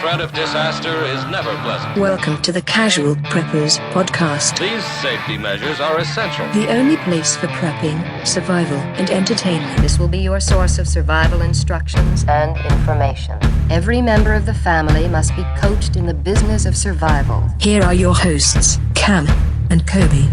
threat of disaster is never pleasant. Welcome to the Casual Preppers podcast. These safety measures are essential. The only place for prepping, survival, and entertainment. This will be your source of survival instructions and information. Every member of the family must be coached in the business of survival. Here are your hosts, Cam and Kobe.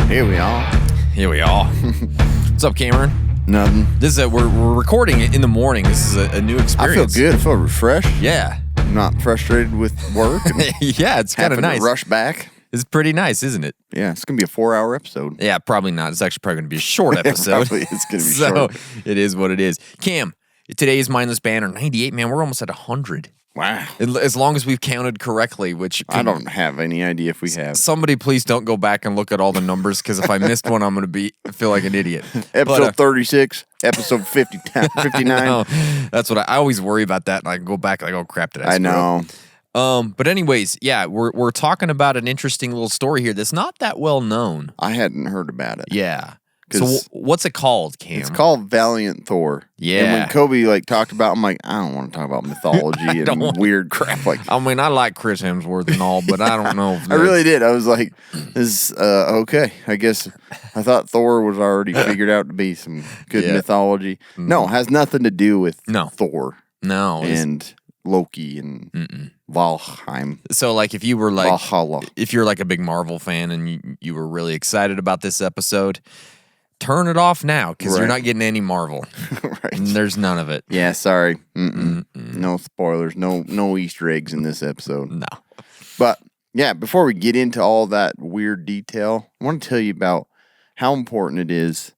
Here we are. What's up, Cameron? Nothing. This is we're recording it in the morning. This is a new experience. I feel good. I feel refreshed. Yeah. I'm not frustrated with work. And yeah, it's kind of nice. To rush back. It's pretty nice, isn't it? Yeah, it's going to be a 4-hour episode. Yeah, probably not. It's actually probably going to be a short episode. Probably it's going to be so short. It is what it is. Cam, today is Mindless Banter 98. Man, we're almost at 100. Wow. As long as we've counted correctly, which... I don't have any idea if we have. Somebody please don't go back and look at all the numbers, because if I missed one, I'm going to feel like an idiot. Episode 36, episode 59. No, that's what I always worry about that, and I go back like, oh crap, did I screw know. up? But anyways, yeah, we're talking about an interesting little story here that's not that well known. I hadn't heard about it. Yeah. So what's it called, Cam? It's called Valiant Thor. Yeah. And when Kobe talked about it, I'm like, I don't want to talk about mythology and weird crap like that. I mean, I like Chris Hemsworth and all, but I don't know. I really did. I was like, this okay. I guess I thought Thor was already figured out to be some good mythology. No, it has nothing to do with Thor. No. And Loki and Valheim. So like if you were like Valhalla. If you're like a big Marvel fan and you were really excited about this episode, turn it off now, because you're not getting any Marvel. Right. And there's none of it. Yeah, sorry. No spoilers. No Easter eggs in this episode. No. But yeah, before we get into all that weird detail, I want to tell you about how important it is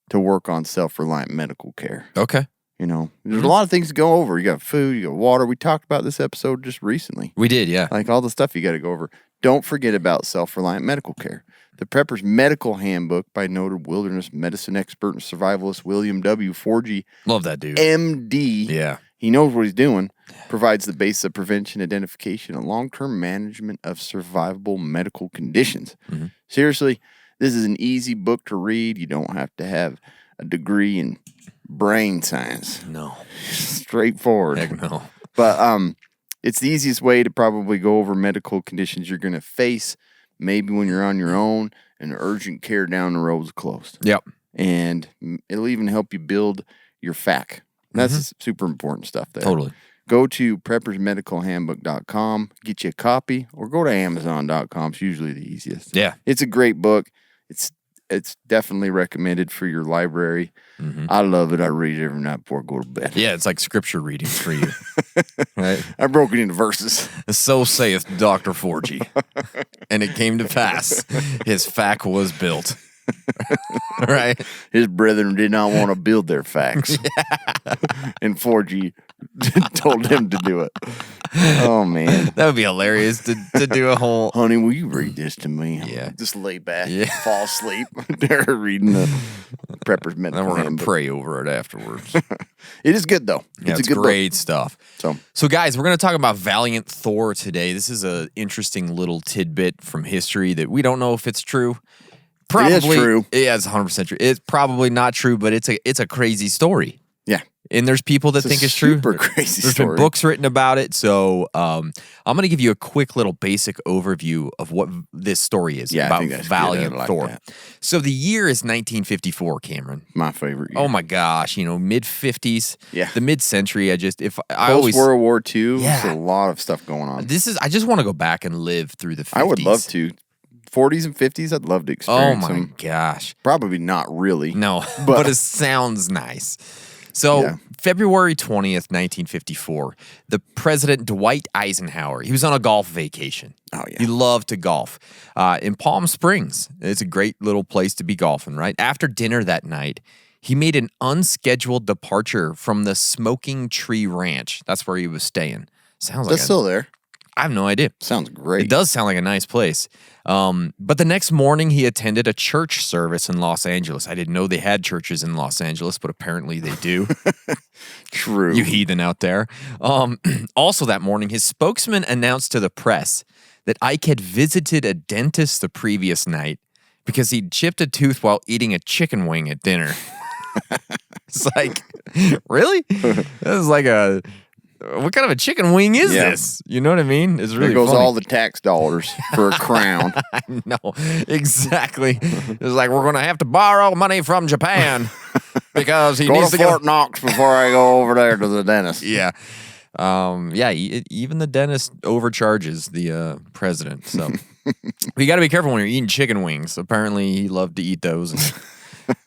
to work on self-reliant medical care. Okay. You know, there's a lot of things to go over. You got food, you got water. We talked about this episode just recently. We did, yeah. Like all the stuff you got to go over. Don't forget about self-reliant medical care. The Prepper's Medical Handbook by noted wilderness medicine expert and survivalist William W. Forgy. Love that dude. MD. Yeah. He knows what he's doing. Provides the basis of prevention, identification, and long-term management of survivable medical conditions. Mm-hmm. Seriously, this is an easy book to read. You don't have to have a degree in brain science. No. Straightforward. Heck no. But it's the easiest way to probably go over medical conditions you're going to face, maybe when you're on your own and urgent care down the road is closed. Yep. And it'll even help you build your FAQ. That's super important stuff there. Totally. Go to preppersmedicalhandbook.com, get you a copy, or go to amazon.com. It's usually the easiest. Yeah. It's a great book. It's definitely recommended for your library. Mm-hmm. I love it. I read it every night before I go to bed. Yeah, it's like scripture reading for you. Right? I broke it into verses. So saith Dr. Forgy. And it came to pass. His FAQ was built. Right? His brethren did not want to build their facts. And Forgy told him to do it. Oh, man. That would be hilarious to do a whole... Honey, will you read this to me? Yeah. Just lay back, fall asleep. They're reading the Prepper's Medical Then we're going Handbook. to pray over it afterwards. It is good, though. Yeah, it's a good great book. stuff. So, guys, we're going to talk about Valiant Thor today. This is an interesting little tidbit from history that we don't know if it's true. Probably, it is true. Yeah, it's 100% true. It's probably not true, but it's a crazy story. Yeah. And there's people that think it's true. Super crazy There's story. been books written about it. So I'm going to give you a quick little basic overview of what this story is about Valiant Thor. That. So the year is 1954, Cameron. My favorite year. Oh my gosh, mid-50s. Yeah. The mid-century. Post-World War II, there's a lot of stuff going on. I just want to go back and live through the 50s. I would love to. 40s and 50s, I'd love to experience them. Oh my them. gosh. Probably not really. No, but it sounds nice. So February 20th, 1954, the President Dwight Eisenhower, he was on a golf vacation. Oh, yeah. He loved to golf in Palm Springs. It's a great little place to be golfing, right? After dinner that night, he made an unscheduled departure from the Smoking Tree Ranch. That's where he was staying. Sounds like that's still there. I have no idea. Sounds great. It does sound like a nice place. But the next morning, he attended a church service in Los Angeles. I didn't know they had churches in Los Angeles, but apparently they do. True. You heathen out there. Also that morning, his spokesman announced to the press that Ike had visited a dentist the previous night because he'd chipped a tooth while eating a chicken wing at dinner. It's like, really? This is like a what kind of a chicken wing is Yeah. this? You know what I mean? It's really There goes funny. all the tax dollars for a crown. I know, exactly. It's like, we're going to have to borrow money from Japan because he Go needs to to get... Fort Knox before I go over there to the dentist. Yeah. Even the dentist overcharges the president. So you got to be careful when you're eating chicken wings. Apparently, he loved to eat those.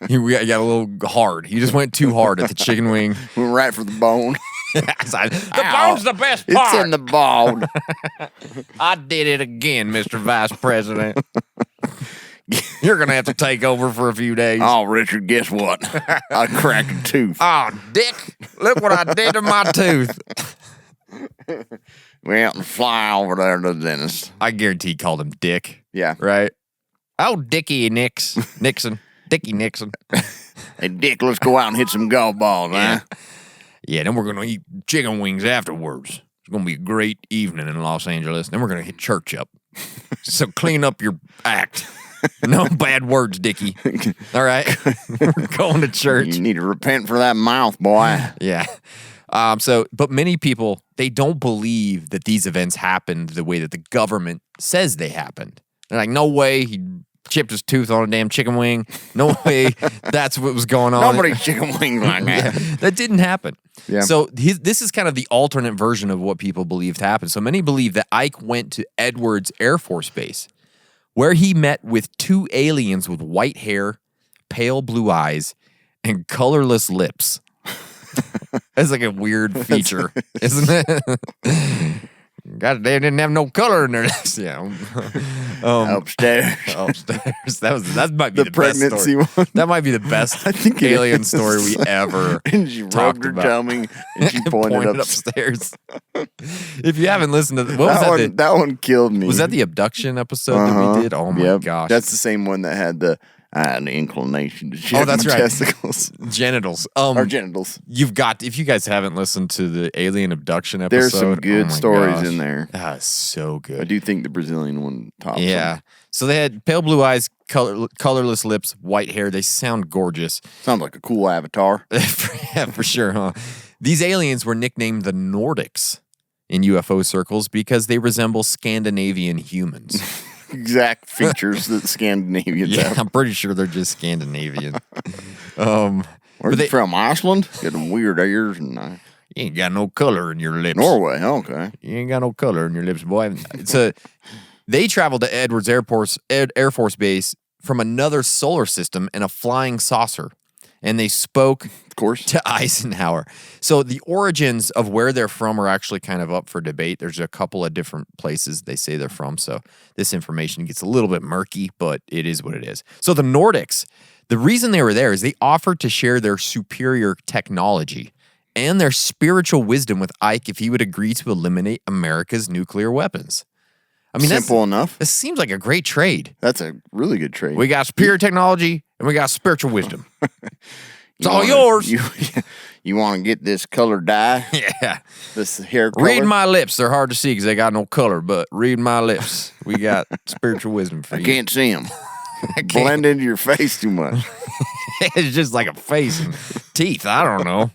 And he got a little hard. He just went too hard at the chicken wing. Went right for the bone. The bone's the best It's part. in the bone. I did it again, Mr. Vice President. You're going to have to take over for a few days. Oh, Richard, guess what? I cracked a tooth. Oh, Dick, look what I did to my tooth. We out and fly over there to the dentist. I guarantee he called him Dick. Yeah. Right? Oh, Dickie Nixon. Dickie Nixon. Hey, Dick, let's go out and hit some golf balls, huh? Yeah, then we're going to eat chicken wings afterwards. It's going to be a great evening in Los Angeles. Then we're going to hit church up. So clean up your act. No bad words, Dickie. All right? We're going to church. You need to repent for that mouth, boy. Yeah. But many people, they don't believe that these events happened the way that the government says they happened. They're like, no way he chipped his tooth on a damn chicken wing. No way that's what was going on. Nobody's chicken wings like that. Yeah, that didn't happen. Yeah. So this is kind of the alternate version of what people believed happened. So many believe that Ike went to Edwards Air Force Base, where he met with two aliens with white hair, pale blue eyes, and colorless lips. That's like a weird feature, isn't it? God, they didn't have no color in their lips. Yeah. Upstairs. Upstairs. That might be The the pregnancy best story. one. That might be the best I think it alien is. story we ever And she talked rubbed her about. tummy and she pointed upstairs. If you haven't listened to what was that? that one killed me. Was that the abduction episode that we did? Oh my Yep. gosh. That's the same one that had the inclination to check that's my right. testicles. genitals. Or genitals. If you guys haven't listened to the alien abduction episode, There's some good oh my stories gosh. in there. So I good. do think the Brazilian one tops Yeah. them. So they had pale blue eyes, colorless lips, white hair. They sound gorgeous. Sounds like a cool avatar. Yeah, for sure, huh? These aliens were nicknamed the Nordics in UFO circles because they resemble Scandinavian humans. Exact features that Scandinavians Yeah, have. I'm pretty sure they're just Scandinavian. Where's but they they- from? Iceland? Got them weird ears and You ain't got no color in your lips. Norway. Okay. You ain't got no color in your lips, boy. They traveled to Edwards Air Force Base from another solar system in a flying saucer, and they spoke Of course. to Eisenhower. So the origins of where they're from are actually kind of up for debate. There's a couple of different places they say they're from, so this information gets a little bit murky, but it is what it is. So the Nordics, the reason they were there is they offered to share their superior technology and their spiritual wisdom with Ike if he would agree to eliminate America's nuclear weapons. I mean, Simple enough. This seems like a great trade. That's a really good trade. We got superior technology and we got spiritual wisdom. It's all wanna- yours. You want to get this color dye? Yeah. This hair color? Read my lips. They're hard to see because they got no color, but read my lips. We got spiritual wisdom for I you. can't see them. I can't. Blend into your face too much. It's just like a face and teeth. I don't know.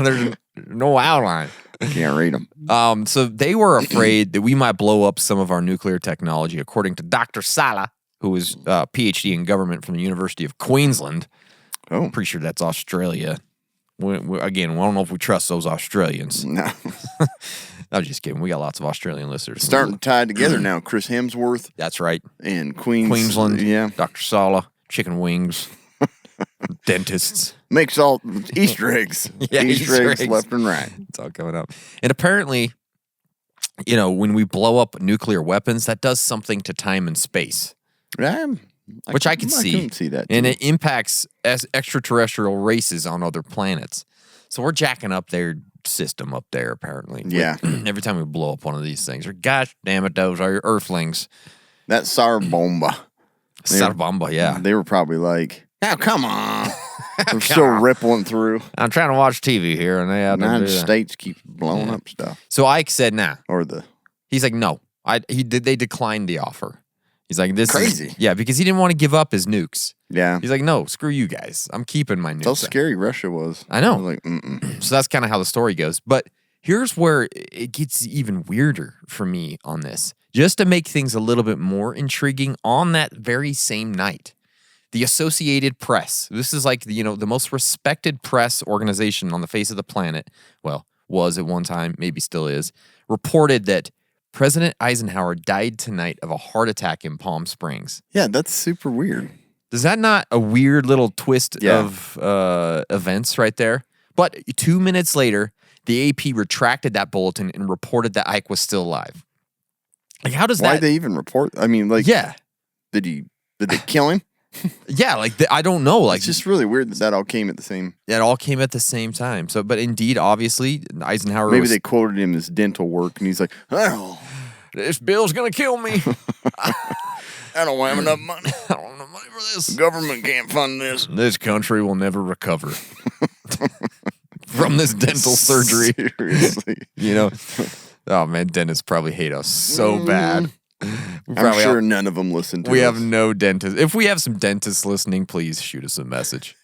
There's no outline. Can't read them. So they were afraid that we might blow up some of our nuclear technology, according to Dr. Sala, who is a PhD in government from the University of Queensland. Oh. I'm pretty sure that's Australia. Again, I don't know if we trust those Australians. No. I'm just kidding. We got lots of Australian listeners. Starting to tie together now. Chris Hemsworth That's right. and Queensland. Queensland, Yeah. Dr. Sala, chicken wings, dentists. Makes all Easter eggs. Yeah, Easter eggs left and right. It's all coming up. And apparently, when we blow up nuclear weapons, that does something to time and space, which I can see. I can see that. And too. it impacts extraterrestrial races on other planets. So we're jacking up their system up there, apparently. Yeah. Every time we blow up one of these things, or gosh damn it, those are your earthlings. That Sour Bomba. Sarabamba, yeah. They were probably like, oh, come on. They're still rippling through. I'm trying to watch TV here, and they have to do United that. States keeps blowing up stuff. So Ike said, nah. Or the He's like, no. They declined the offer. He's like, this Crazy. is... Yeah, because he didn't want to give up his nukes. yeah. He's like, no, screw you guys. I'm keeping my nukes. How scary Russia was. I know. I was like, mm-mm. So that's kind of how the story goes. But Here's where it gets even weirder for me on this. Just to make things a little bit more intriguing, on that very same night, the Associated Press, this is like, the most respected press organization on the face of the planet, well, was at one time, maybe still is, reported that President Eisenhower died tonight of a heart attack in Palm Springs. Yeah, that's super weird. Is that not a weird little twist of events right there? But 2 minutes later, the AP retracted that bulletin and reported that Ike was still alive. Like, how does Why'd they even report? I mean, like, Yeah. did they kill him? Yeah, like, I don't know. Like, It's just really weird that all came at the same. it all came at the same time. So, but indeed, obviously, Eisenhower Maybe was, they quoted him as dental work, and he's like, "Oh, this bill's going to kill me. I don't have enough money. I don't have enough money for this. The government can't fund this." This country will never recover from this dental surgery. Seriously. Oh, man, dentists probably hate us so bad. I'm sure none of them listen to We us. have no dentists. If we have some dentists listening, please shoot us a message.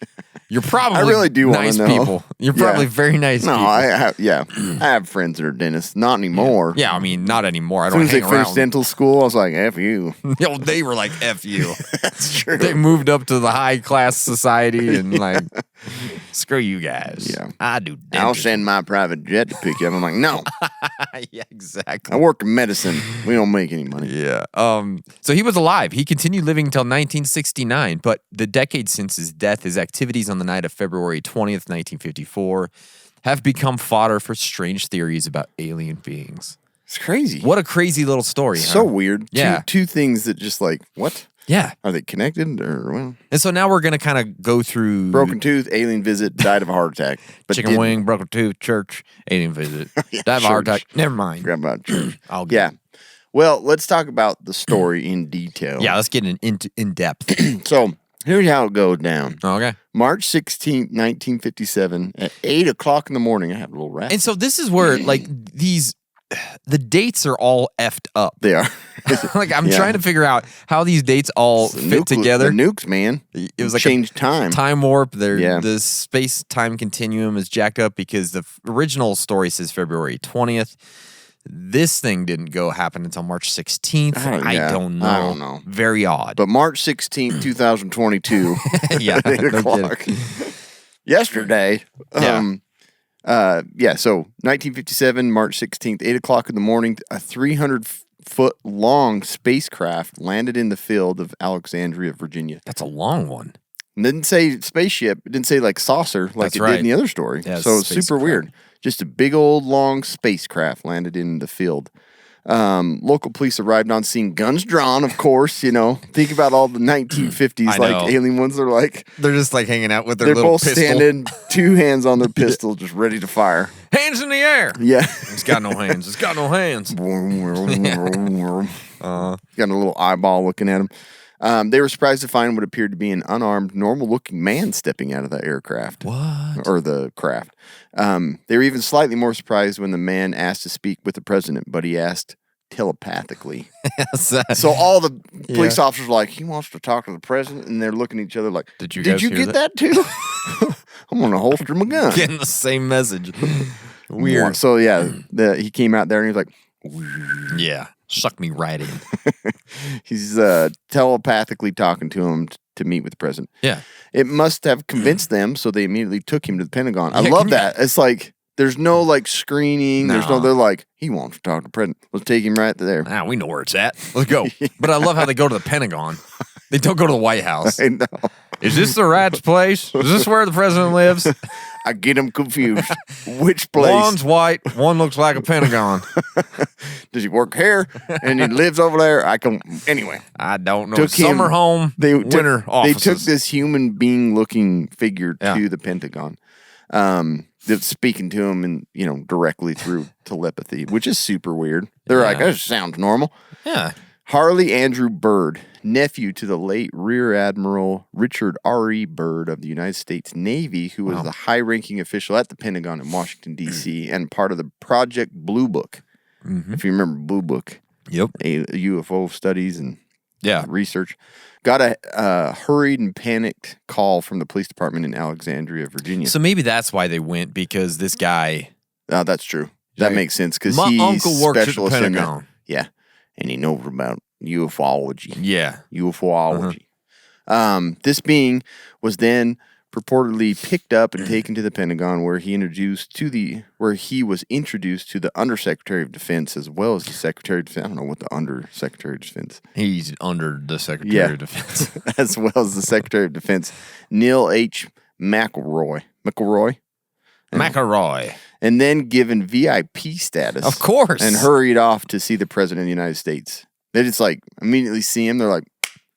You're probably I really do wanna nice know. people. You're probably Yeah. very nice No, people. I have friends that are dentists. Not anymore. Yeah, I mean, not anymore. I As soon don't as they hang finished around. dental school, I was like, "F you." Yo, they were like, F you. That's true. They moved up to the high class society and like, screw you guys. Yeah. I do I'll dentistry. send my private jet to pick you up. I'm like, "No, Yeah, exactly. I work in medicine. We don't make any money." Yeah. So he was alive. He continued living until 1969, but the decade since his death, his activities on the night of February 20th, 1954, have become fodder for strange theories about alien beings. It's crazy. What a crazy little story. So huh? weird. Yeah. Two things that just like, what? Yeah. Are they connected or well? And so now we're going to kind of go through Broken tooth, alien visit, died of a heart attack. But chicken didn't. wing, broken tooth, church, alien visit, Yeah, dive of a heart church. attack. Never mind. Forgot about church. I'll get Yeah. Well, let's talk about the story in detail. Yeah, let's get in depth. So here's how it goes down. Okay. March 16th, 1957, at 8 o'clock in the morning. I have a little rat. And so this is where like the dates are all effed up. They are. Like I'm Yeah. trying to figure out how these dates all fit together. The nukes, man. It was like changed time. Time warp. Yeah. The space-time continuum is jacked up because the original story says February 20th. This thing didn't happen until March 16th. I yeah. don't know. I don't know. Very odd. But March 16th, 2022. Yeah, at 8 no o'clock. Yesterday. So 1957, March 16th, 8 o'clock in the morning, a 300-foot long spacecraft landed in the field of Alexandria, Virginia. That's a long one. It didn't say spaceship. It didn't say like saucer like That's it right. did in the other story. Yeah, so it's super spacecraft. weird. Just a big old long spacecraft landed in the field. Local police arrived on scene, guns drawn, of course. Think about all the 1950s I like know. alien ones. They're like They're just like hanging out with their they're little both pistol. standing, two hands on their pistol, just ready to fire. Hands in the air. Yeah. It's got no hands. It's got no hands. Got a little eyeball looking at him. They were surprised to find what appeared to be an unarmed, normal-looking man stepping out of the aircraft. What? Or the craft. They were even slightly more surprised when the man asked to speak with the president, but he asked telepathically. So all the police officers were like, he wants to talk to the president, and they're looking at each other like, Did you guys hear get that too? I'm going to holster my gun. Getting the same message. Weird. So yeah, he came out there and he was like, Yeah. Suck me right in. he's telepathically talking to him to meet with the president. Yeah. It must have convinced them, so they immediately took him to the Pentagon. I Yeah, love can you- that. It's like there's no like screening. There's no. No. They're like, he wants to talk to the president. Let's take him right there. Ah, we know where it's at. Let's go. But I love how they go to the Pentagon. They don't go to the White House. I know. Is this the rat's place? Is this where the president lives? I get him confused. Which place? One's white, one looks like a Pentagon. Does he work here? And he lives over there. Anyway. I don't know. Took Summer him- home, winter offices. They took this human being looking figure Yeah. to the Pentagon. That's speaking to him and directly through telepathy, which is super weird. They're like, Yeah. that sounds normal. Yeah. Harley Andrew Byrd, nephew to the late Rear Admiral Richard R.E. Byrd of the United States Navy, who was the high-ranking official at the Pentagon in Washington, D.C., and part of the Project Blue Book. If you remember Blue Book, Yep. UFO studies and Yeah. research. Got a hurried and panicked call from the police department in Alexandria, Virginia. So maybe that's why they went, because this guy, That's true. That makes sense because My he's uncle works at the specialist in Pentagon. Yeah, and he knows about ufology. Yeah. UFOlogy. This being was then purportedly picked up and taken to the Pentagon, where he was introduced to the Undersecretary of Defense as well as the Secretary of Defense. I don't know what the Undersecretary of Defense. He's under the Secretary of Defense. As well as the Secretary of Defense, Neil H. McElroy, and then given VIP status. Of course. And hurried off to see the President of the United States. They just like immediately see him. They're like,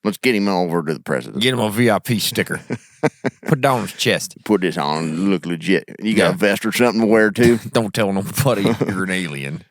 let's get him over to the President. Get him a VIP sticker. Put it on his chest. Put this on, look legit. You got a vest or something to wear too? Don't tell nobody you're an alien.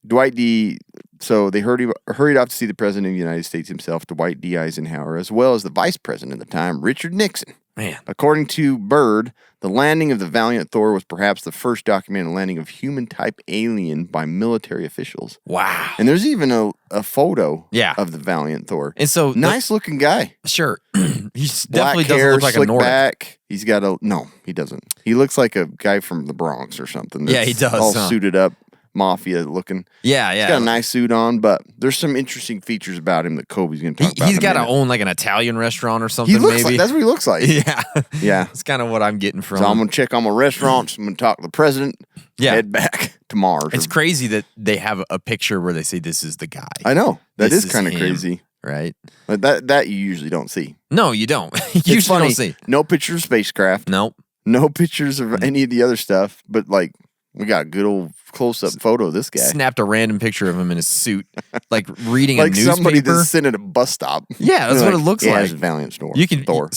Dwight D. So they hurried off to see the President of the United States himself, Dwight D. Eisenhower, as well as the Vice President at the time, Richard Nixon. Man. According to Byrd, the landing of the Valiant Thor was perhaps the first documented landing of human-type alien by military officials. Wow. And there's even a photo Yeah. of the Valiant Thor. And so nice-looking guy. Sure. He Black definitely hair, doesn't look like a slick Nordic. back. He's got no, he doesn't. He looks like a guy from the Bronx or something. Yeah, he does, All huh? suited up, mafia looking. Yeah. He's got a nice suit on, but there's some interesting features about him that Kobe's going to talk about. He's in a got to minute. own like an Italian restaurant or something, He looks maybe. like, that's what he looks like. Yeah. Yeah. That's kind of what I'm getting from So I'm him. going to check on my restaurants. I'm going to talk to the president. Yeah. Head back to Mars. It's crazy that they have a picture where they say this is the guy. I know. That This is kind of him, crazy. Right? But that you usually don't see. No, you don't. You It's usually funny. don't see. No pictures of spacecraft. Nope. No pictures of any of the other stuff. But like, we got a good old close-up photo of this guy. Snapped a random picture of him in his suit, like reading a Like newspaper. somebody that's sitting at a bus stop. Yeah, that's They're what it looks yeah, like. it's Valiant Store. You can Store.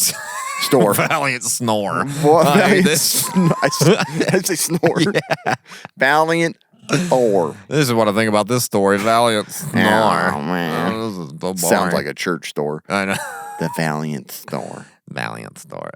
Store. Valiant snore. What? I mean, Valiant this, I say snore. Valiant Thor. this is what I think about this story. Valiant snore. Oh, man. This is so boring. Sounds like a church store. I know. The Valiant Store. Valiant store.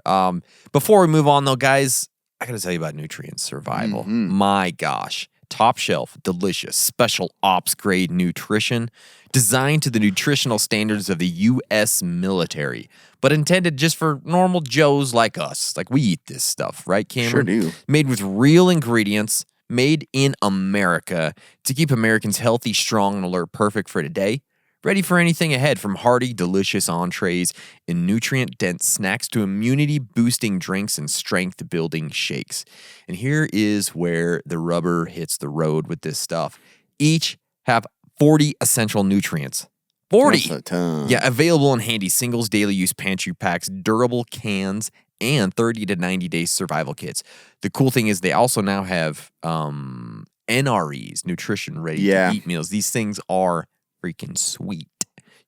Before we move on though, guys, I gotta tell you about nutrient survival. My gosh. Top shelf, delicious, special ops grade nutrition designed to the nutritional standards of the U.S. military, but intended just for normal Joes like us. Like we eat this stuff, right, Cameron? Sure do. Made with real ingredients, made in America to keep Americans healthy, strong, and alert, perfect for today. Ready for anything ahead, from hearty, delicious entrees and nutrient-dense snacks to immunity-boosting drinks and strength-building shakes. And here is where the rubber hits the road with this stuff. Each have 40 essential nutrients. 40! That's a ton. Yeah, available in handy singles, daily use pantry packs, durable cans, and 30 to 90 day survival kits. The cool thing is they also now have NREs, nutrition ready to eat meals. These things are freaking sweet.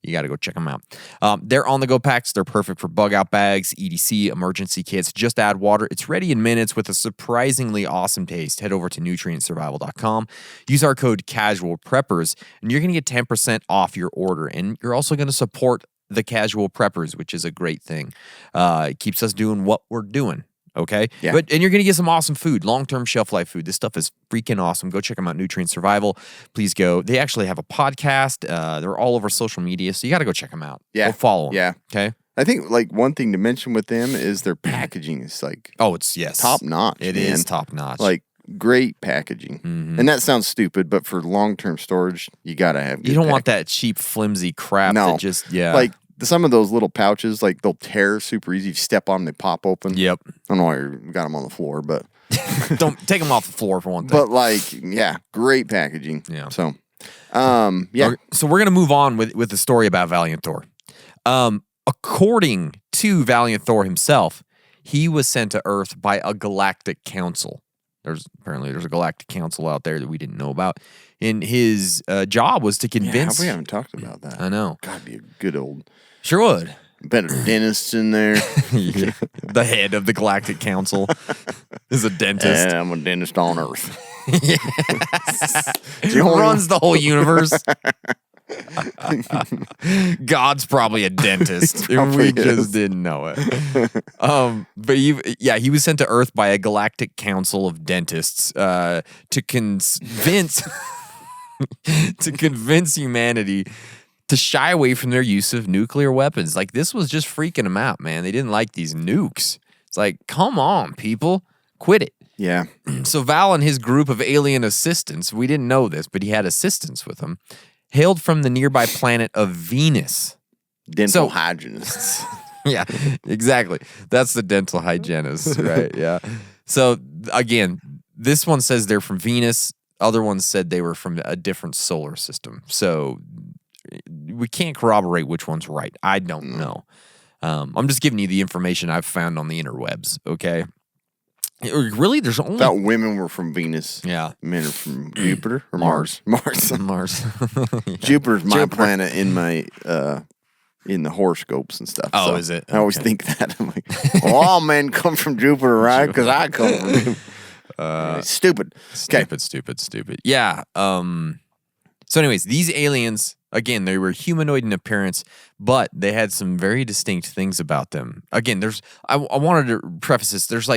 You got to go check them out. They're on-the-go packs. They're perfect for bug-out bags, EDC, emergency kits. Just add water. It's ready in minutes with a surprisingly awesome taste. Head over to nutrientsurvival.com. Use our code CASUALPREPPERS, and you're going to get 10% off your order. And you're also going to support the Casual Preppers, which is a great thing. It keeps us doing what we're doing. Okay? Yeah. And you're going to get some awesome food, long-term shelf life food. This stuff is freaking awesome. Go check them out, Nutrient Survival. Please go. They actually have a podcast. They're all over social media, so you got to go check them out. Yeah. Go follow them. Yeah. Okay? I think like one thing to mention with them is their packaging is like Oh, it's, yes. top notch. It man. is top notch. Like great packaging. And that sounds stupid, but for long-term storage, you got to have good you don't want packaging. that cheap, flimsy crap No. that just, Like some of those little pouches, like they'll tear super easy. If you step on them, they pop open. Yep. I don't know why you got them on the floor, but Don't take them off the floor for one thing. but like yeah, great packaging. Yeah. So yeah. Okay, so we're going to move on with the story about Valiant Thor. According to Valiant Thor himself, he was sent to Earth by a galactic council. There's a galactic council out there that we didn't know about. And his job was to convince. We haven't talked about that. I know. Gotta be a good old Sure would. better dentist in there. Yeah. The head of the galactic council is a dentist. Yeah, I'm a dentist on Earth. He runs the whole universe. God's probably a dentist. We probably just is. didn't know it. But he was sent to Earth by a galactic council of dentists to convince humanity to shy away from their use of nuclear weapons. Like, this was just freaking them out, man. They didn't like these nukes. It's like, come on, people, quit it. Yeah. So Val and his group of alien assistants, we didn't know this, but he had assistants with him, hailed from the nearby planet of Venus. Dental hygienists. Yeah, exactly. That's the dental hygienist, right? Yeah. So again, this one says they're from Venus. Other ones said they were from a different solar system. So we can't corroborate which one's right. I don't know. I'm just giving you the information I've found on the interwebs, okay? Really, there's only... I thought women were from Venus. Yeah. Men are from Jupiter or Mars. Mars. Mars. Yeah. Jupiter's my planet in my... in the horoscopes and stuff. Oh, so is it? I always think that. I'm like, well, all men come from Jupiter, right? Because I come from Jupiter. Stupid. Okay. Stupid. Yeah. So anyways, these aliens, again, they were humanoid in appearance, but they had some very distinct things about them. Again, I wanted to preface this. There's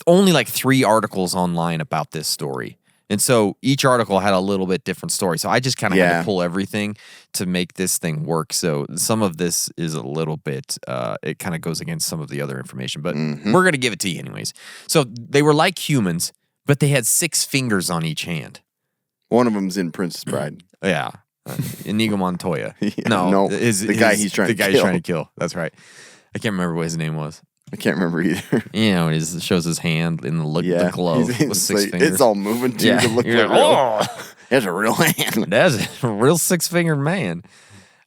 only 3 articles online about this story. And so each article had a little bit different story. So I just kind of had to pull everything to make this thing work. So some of this is a little bit, it kind of goes against some of the other information, but we're going to give it to you anyways. So they were like humans, but they had 6 fingers on each hand. One of them's in Princess Bride. Yeah. Inigo Montoya. Yeah, no, the guy he's trying to kill. That's right. I can't remember what his name was. I can't remember either. It shows his hand in the glove with 6 fingers. It's all moving too. To look like that's a real hand. That's a real 6-fingered man.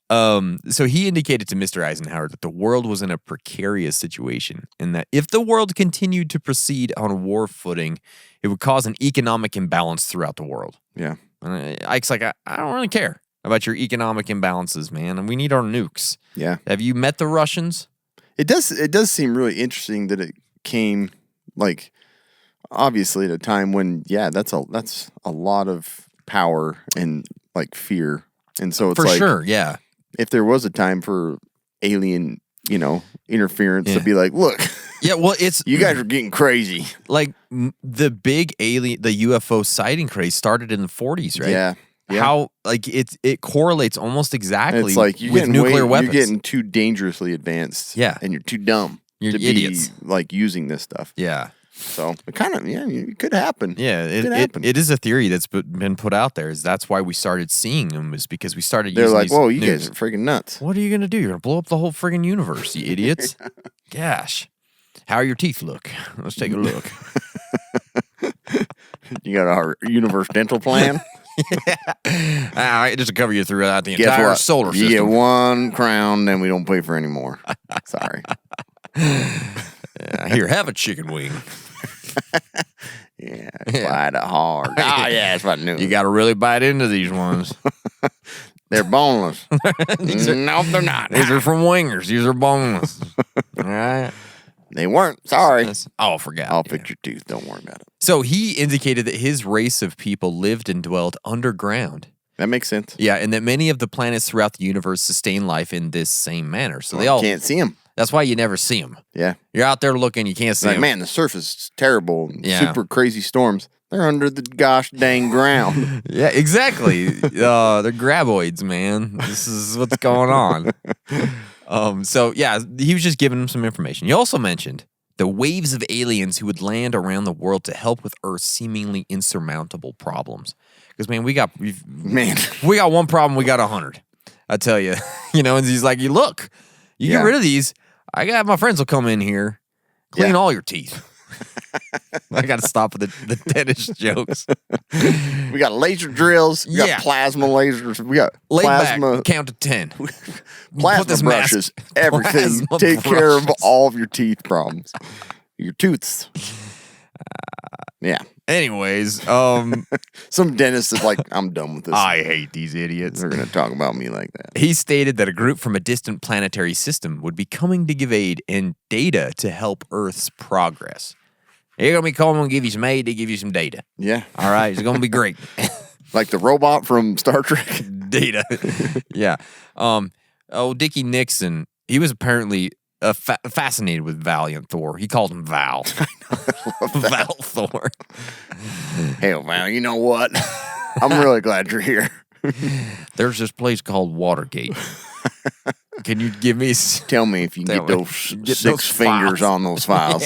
So he indicated to Mr. Eisenhower that the world was in a precarious situation and that if the world continued to proceed on a war footing, it would cause an economic imbalance throughout the world. Yeah. And Ike's like, I don't really care about your economic imbalances, man. And we need our nukes. Yeah. Have you met the Russians? It does seem really interesting that it came obviously at a time when that's a lot of power and fear. And so it's for sure, yeah. If there was a time for alien, interference to be like, look, yeah, well, it's you guys are getting crazy. The big alien, the UFO sighting craze started in the 40s, right? Yeah. Yeah. How it correlates almost exactly it's like with nuclear weapons. You're getting too dangerously advanced. Yeah. And you're too dumb to idiots. Be using this stuff. Yeah. So it kind of it could happen. Yeah, it is a theory that's been put out there. Is that's why we started seeing them is because we started They're using like, whoa, you guys are freaking nuts. What are you gonna do? You're gonna blow up the whole friggin' universe, you idiots. Gosh. How your teeth look? Let's take a look. You got our universe dental plan? Yeah. All right, just to cover you throughout the entire solar system. You get 1 crown, then we don't pay for any more. Sorry. Here, have a chicken wing. Yeah, bite it hard. Oh, yeah, that's what I knew. You got to really bite into these ones. They're boneless. No, they're not. These are from wingers. These are boneless. All right. They weren't. Sorry. Oh, forgot. I'll fix your tooth. Don't worry about it. So he indicated that his race of people lived and dwelt underground. That makes sense. Yeah, and that many of the planets throughout the universe sustain life in this same manner. So they all can't see them. That's why you never see them. Yeah. You're out there looking, you can't see them. Man, the surface is terrible. Super crazy storms. They're under the gosh dang ground. Yeah, exactly. They're graboids, man. This is what's going on. So, yeah, he was just giving him some information. He also mentioned the waves of aliens who would land around the world to help with Earth's seemingly insurmountable problems. Because, man, we got one problem, we got 100. I tell you. And he's like, look, you get rid of these, I got my friends will come in here, clean all your teeth. I got to stop with the dentist jokes. We got laser drills. We got plasma lasers. We got plasma. Back, count to 10. Plasma brushes. Everything. Take care of all of your teeth problems. Your tooths. Yeah. Anyways, some dentist is like, I'm done with this. I hate these idiots. They're going to talk about me like that. He stated that a group from a distant planetary system would be coming to give aid and data to help Earth's progress. They're going to be coming and give you some aid to give you some data. Yeah. All right. It's going to be great. Like the robot from Star Trek. Data. Yeah. Dickie Nixon, he was apparently fascinated with Valiant Thor. He called him Val. Val Thor. Hell, Val, you know what? I'm really glad you're here. There's this place called Watergate. can you give me? Tell me if you can get those six fingers on those files.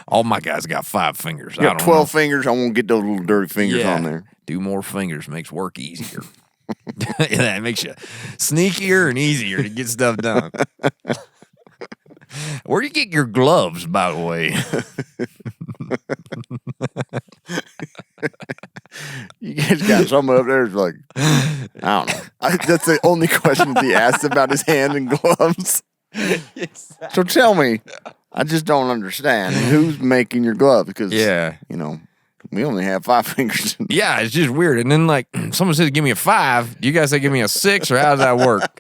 All my guys got 5 fingers. You got 12 fingers. I won't get those little dirty fingers on there. Do more fingers makes work easier. That makes you sneakier and easier to get stuff done. Where do you get your gloves, by the way? You guys got some up there. It's like, I don't know. That's the only question that he asked about his hand and gloves. Exactly. So tell me, I just don't understand who's making your gloves because, we only have 5 fingers. Yeah, it's just weird. And then, like, someone says, give me a 5. Do you guys say, give me a 6, or how does that work?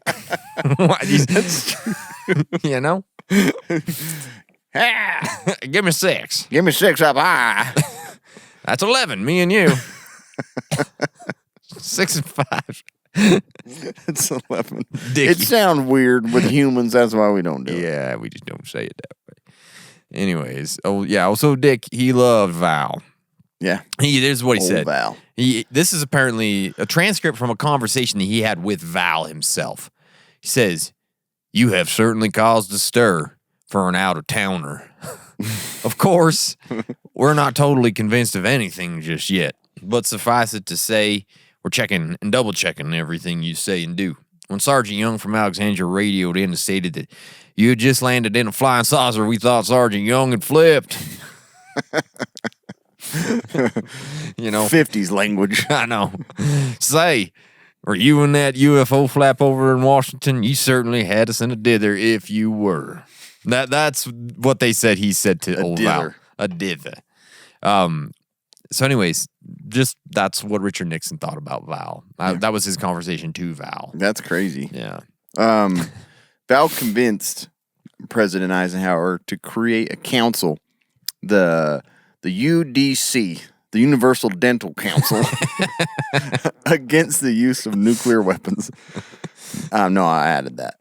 You know? Give me 6. Give me 6 up high. That's 11, me and you. 6 and 5. It's 11. Dickie. It sounds weird with humans. That's why we don't do it. Yeah, we just don't say it that way. Anyways, also Dick, he loved Val. Yeah. This is what he said. Val. This is apparently a transcript from a conversation that he had with Val himself. He says, "You have certainly caused a stir for an out-of-towner. Of course, we're not totally convinced of anything just yet, but suffice it to say, we're checking and double-checking everything you say and do. When Sergeant Young from Alexandria radioed in and stated that you had just landed in a flying saucer, we thought Sergeant Young had flipped." 50s language. I know. Say, were you in that UFO flap over in Washington? You certainly had us in a dither if you were. That's what they said he said to old Val. A dither. So anyways, that's what Richard Nixon thought about Val. That was his conversation to Val. That's crazy. Yeah. Val convinced President Eisenhower to create a council, the UDC, the Universal Dental Council, against the use of nuclear weapons. No, I added that.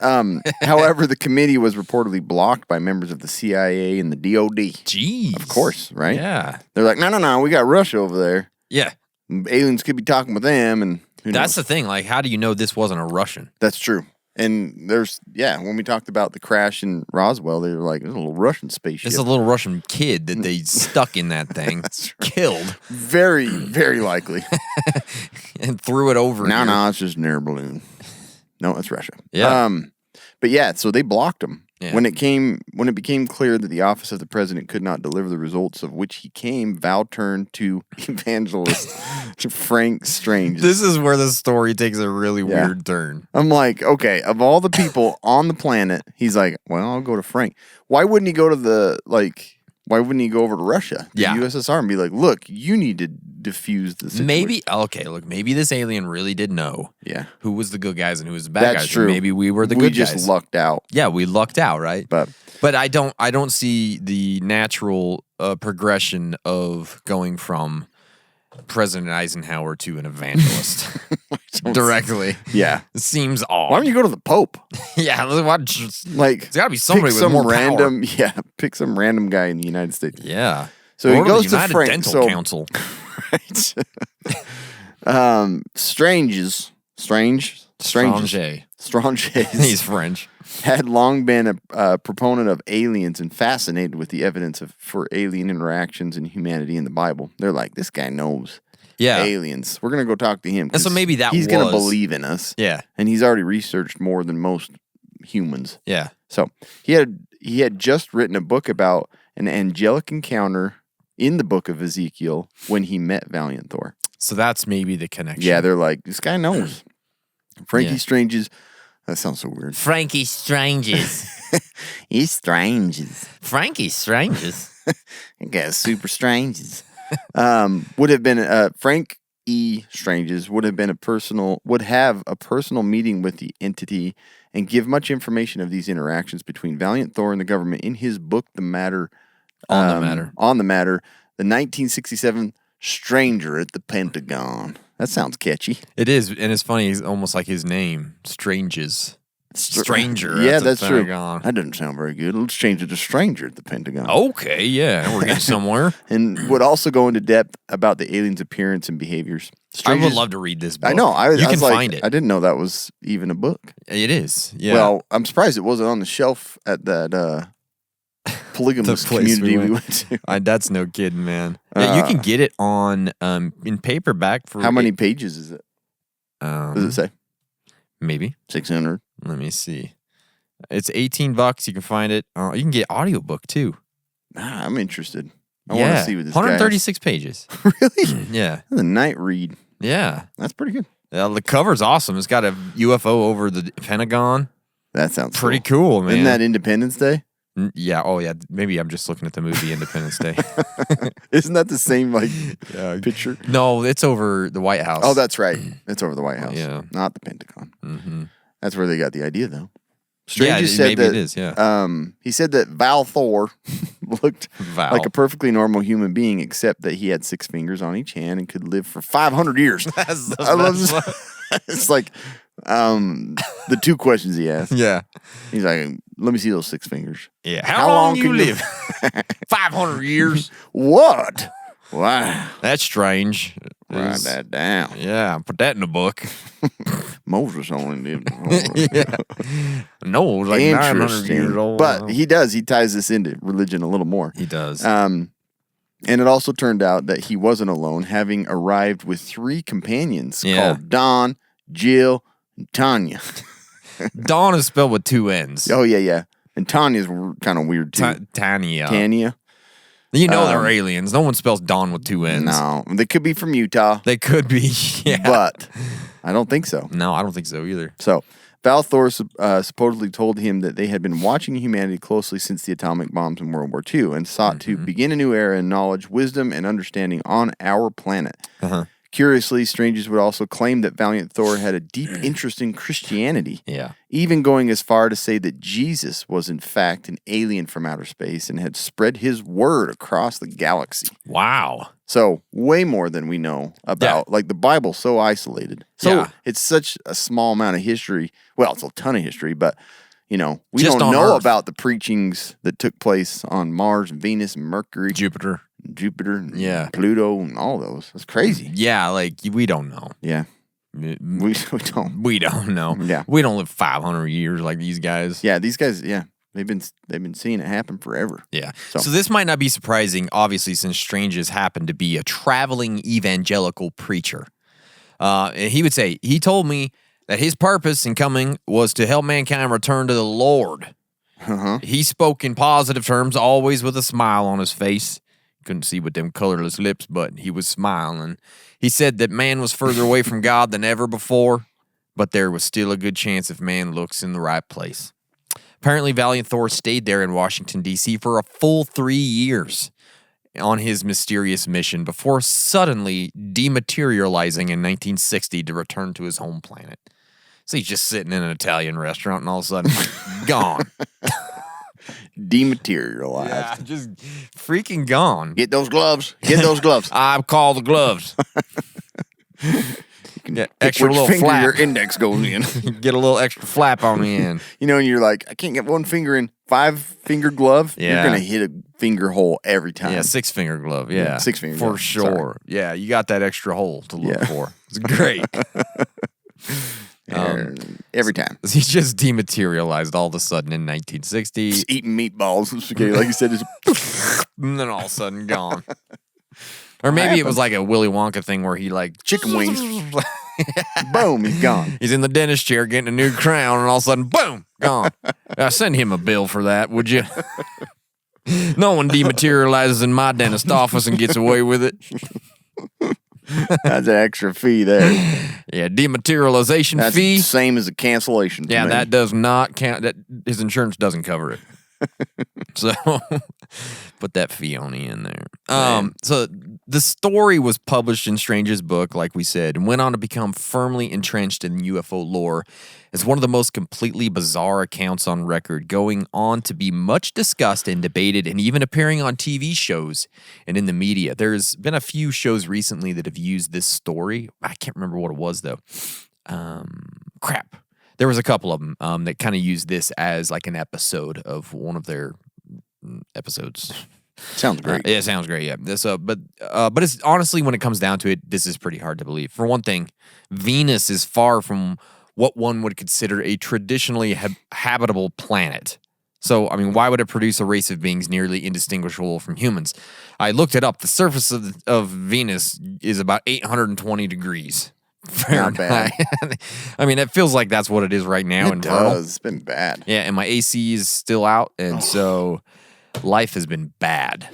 However, the committee was reportedly blocked by members of the CIA and the DOD. Jeez. Of course, right? Yeah. They're like, no, we got Russia over there. Yeah. Aliens could be talking with them, and that's the thing. Like, how do you know this wasn't a Russian? That's true. And when we talked about the crash in Roswell, they were like, there's a little Russian spaceship. It's a little Russian kid that they stuck in that thing, killed. Very, very likely. And threw it over. No, it's just an air balloon. No, it's Russia. Yeah. But yeah, so they blocked him. Yeah. When it became clear that the office of the president could not deliver the results of which he came, Val turned to evangelist Frank Strange. This is where the story takes a really weird turn. I'm like, okay, of all the people on the planet, he's like, well, I'll go to Frank. Why wouldn't he go to why wouldn't he go over to Russia, the USSR, and be like, look, you need to defuse the situation? Maybe this alien really did know who was the good guys and who was the bad That's guys. true. Maybe we were the good guys. We just lucked out. Yeah, we lucked out, right? But I don't see the natural progression of going from President Eisenhower to an evangelist directly. Yeah. It seems odd. Why don't you go to the Pope? Yeah, it's got to be somebody with more random, power. Yeah, pick some random guy in the United States. Yeah. So he goes the United to Frank. Dental Council. Right. Strange. He's French. Had long been a proponent of aliens and fascinated with the evidence for alien interactions and humanity in the Bible. They're like, this guy knows aliens. We're going to go talk to him. And so maybe he's going to believe in us. Yeah. And he's already researched more than most humans. Yeah. So he had just written a book about an angelic encounter in the book of Ezekiel when he met Valiant Thor. So that's maybe the connection. Yeah, they're like, this guy knows. Frankie Strange's. That sounds so weird. Frankie Stranges. He's stranges. Frankie Stranges. I guess super stranges. Would have been Frank E. Stranges would have a personal meeting with the entity and give much information of these interactions between Valiant Thor and the government in his book, On the Matter, the 1967 Stranger at the Pentagon. That sounds catchy. It is, and it's funny. It's almost like his name, Stranges. stranger. Yeah, at the that's true. Pentagon. That doesn't sound very good. Let's change it to stranger at the Pentagon. Okay, yeah, we're getting somewhere. And would also go into depth about the aliens' appearance and behaviors. I would Strangers- love to read this book. I know. You I can was like, find it. I didn't know that was even a book. It is. Yeah. Well, I'm surprised it wasn't on the shelf at that polygamous The place community we we went. went to. That's no kidding, man. Yeah, you can get it on in paperback for How many pages is it? Does it say? Maybe. 600. Let me see. It's $18. You can find it. You can get audiobook too. I'm interested. I want to see what this 136 pages. guy has. Really? Yeah. The night read. Yeah. That's pretty good. The cover's awesome. It's got a UFO over the Pentagon. That sounds Pretty cool, man. Isn't that Independence Day? Yeah. Oh, yeah. Maybe I'm just looking at the movie Independence Day. Isn't that the same picture? No, it's over the White House. Oh, that's right. It's over the White House. Yeah. Not the Pentagon. Mm-hmm. That's where they got the idea, though. Yeah, Stranger said maybe that, it is, yeah. he said that Val Thor looked Val. like a perfectly normal human being, except that he had 6 fingers on each hand and could live for 500 years. That's the I love best this. one. It's like the 2 questions he asked. Yeah. He's like, let me see those 6 fingers. Yeah. How long you can live? 500 years. What? Wow. That's strange. Write that down. Yeah, put that in the book. Moses only lived. Yeah. No, it was like 900 years old. But he ties this into religion a little more. He does. And it also turned out that he wasn't alone, having arrived with 3 companions called Don, Jill, and Tanya. Dawn is spelled with 2 N's. Oh, yeah. And Tanya's kind of weird, too. Tanya. Tanya. You know they're aliens. No one spells Dawn with 2 N's. No, they could be from Utah. They could be, yeah. But I don't think so. No, I don't think so either. So, Val Thor supposedly told him that they had been watching humanity closely since the atomic bombs in World War II and sought to begin a new era in knowledge, wisdom, and understanding on our planet. Curiously, strangers would also claim that Valiant Thor had a deep interest in Christianity, even going as far to say that Jesus was in fact an alien from outer space and had spread his word across the galaxy. Wow. So, way more than we know about, like the Bible's so isolated. So, it's such a small amount of history. Well, it's a ton of history, but, we Just don't on know Earth. about the preachings that took place on Mars and Venus and Mercury. Jupiter. And Pluto and all those. It's crazy. Yeah, like we don't know. Yeah. We don't. We don't know. Yeah. We don't live 500 years like these guys. Yeah, these guys, they've been seeing it happen forever. Yeah. So- So this might not be surprising, obviously, since Stranges happened to be a traveling evangelical preacher. And he told me that his purpose in coming was to help mankind return to the Lord. He spoke in positive terms, always with a smile on his face. Couldn't see with them colorless lips, but he was smiling. He said that man was further away from God than ever before, but there was still a good chance if man looks in the right place. Apparently, Valiant Thor stayed there in Washington, D.C. for a full 3 years on his mysterious mission before suddenly dematerializing in 1960 to return to his home planet. So he's just sitting in an Italian restaurant and all of a sudden, gone. Dematerialized. Yeah, just freaking gone. Get those gloves. Get those gloves. I call the gloves. Yeah, Pick extra which little finger flap. your index goes in. Get a little extra flap on the end. And you're like, I can't get one finger in. 5-finger glove. Yeah. You're gonna hit a finger hole every time. Yeah, 6-finger glove. Yeah, 6-finger for glove. sure. Sorry. Yeah, you got that extra hole to look Yeah. for. It's great. Every time. He just dematerialized all of a sudden in 1960, Just eating meatballs and spaghetti, like you said. and then all of a sudden gone. Or maybe it was like a Willy Wonka thing where he like Chicken wings. Boom, he's gone. He's in the dentist chair getting a new crown, and all of a sudden, boom, gone. Send him a bill for that, would you? No one dematerializes in my dentist office and gets away with it. That's an extra fee there. Yeah, dematerialization That's fee. the same as a cancellation. to Yeah, me. that does not count. That his insurance doesn't cover it. So put that fee on the end there. So the story was published in Strange's book, like we said, and went on to become firmly entrenched in UFO lore as one of the most completely bizarre accounts on record, going on to be much discussed and debated and even appearing on TV shows and in the media. There's been a few shows recently that have used this story. I can't remember what it was, though. Crap. There was a couple of them that kind of used this as like an episode of one of their episodes. Sounds great. Yeah, it sounds great. Yeah. But it's honestly, when it comes down to it, this is pretty hard to believe. For one thing, Venus is far from what one would consider a traditionally habitable planet. So, I mean, why would it produce a race of beings nearly indistinguishable from humans? I looked it up. The surface of Venus is about 820 degrees Not bad. Fahrenheit. I mean, it feels like that's what it is right now in It Vernal. does. It's been bad. Yeah, and my AC is still out, and so life has been bad.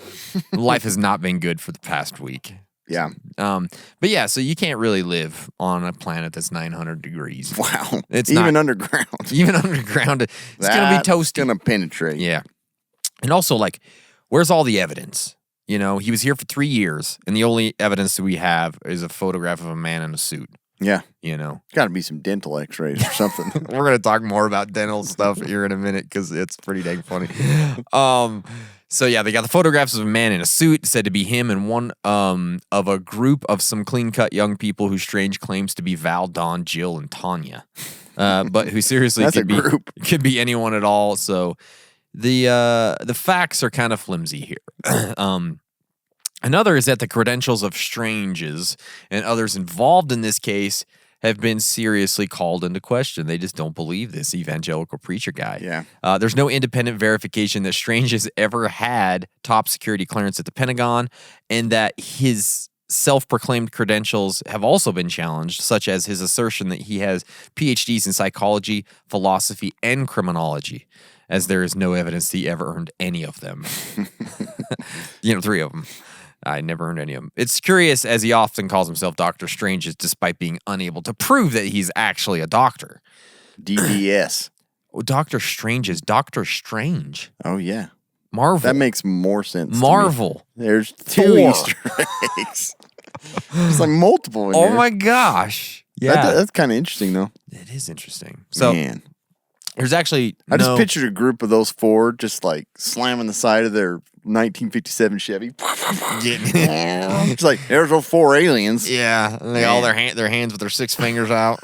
Life has not been good for the past week. Yeah. But yeah, so you can't really live on a planet that's 900 degrees. Wow. It's even not- underground. Even underground, it's going to be toasty. It's going to penetrate. Yeah. And also, like, where's all the evidence? You know, he was here for 3 years, and the only evidence that we have is a photograph of a man in a suit. Yeah. You know, Got to be some dental x-rays or something. we're going to talk more about dental stuff here in a minute because it's pretty dang funny. So yeah, they got the photographs of a man in a suit, said to be him, and one of a group of some clean-cut young people who Strange claims to be Val, Dawn, Jill, and Tanya, but who seriously That's a could group. be anyone at all. So the facts are kind of flimsy here. Another is that the credentials of Strange's and others involved in this case have been seriously called into question. They just don't believe this evangelical preacher guy. Yeah. There's no independent verification that Strange has ever had top security clearance at the Pentagon, and that his self-proclaimed credentials have also been challenged, such as his assertion that he has PhDs in psychology, philosophy, and criminology, as there is no evidence that he ever earned any of them. 3 of them. I never earned any of them. It's curious, as he often calls himself Dr. Strange, despite being unable to prove that he's actually a doctor. DDS. Oh, Dr. Strange is Dr. Strange. Oh, yeah. Marvel. That makes more sense. to me. Marvel. There's 2 Thor. Easter eggs. There's like multiple in Oh here. my gosh. Yeah. That's kind of interesting, though. It is interesting. So Man. there's actually I just no- pictured a group of those 4 just like slamming the side of their 1957 Chevy. It's like, there's those 4 aliens. Yeah, and they all their hands with their 6 fingers out,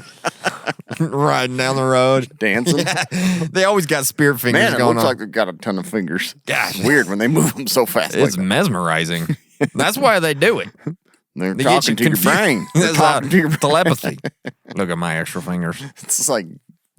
riding down the road, Dancing. Yeah. They always got spirit fingers Man, it going looks on. like they've got a ton of fingers. Gosh. It's weird when they move them so fast. It's like that. mesmerizing. That's why they do it. They're They talking get you to your brain. confused. They're That's talking to your brain. telepathy. Look at my extra fingers. It's just like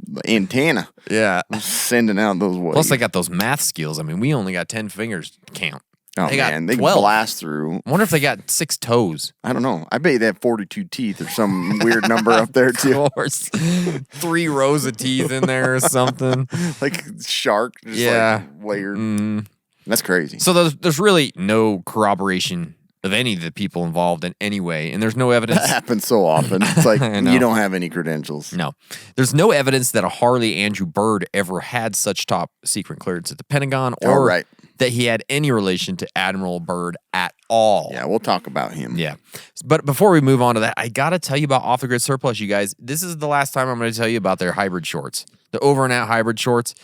the antenna Yeah. sending out those waves. Plus, they got those math skills. I mean, we only got 10 fingers to count. oh, they got man, they 12. can blast through. I wonder if they got 6 toes. I don't know. I bet they have 42 teeth or some weird number up there too. Of course. 3 rows of teeth in there or something. Like shark. Just Yeah. Like layered. That's crazy. So there's really no corroboration of any of the people involved in any way, and there's no evidence. That happens so often. It's like I know. you don't have any credentials. No, there's no evidence that a Harley Andrew Bird ever had such top secret clearance at the Pentagon, or right. that he had any relation to Admiral Byrd at all. Yeah, we'll talk about him. Yeah. But before we move on to that, I got to tell you about Off the Grid Surplus, you guys. This is the last time I'm going to tell you about their hybrid shorts, the over and out hybrid shorts,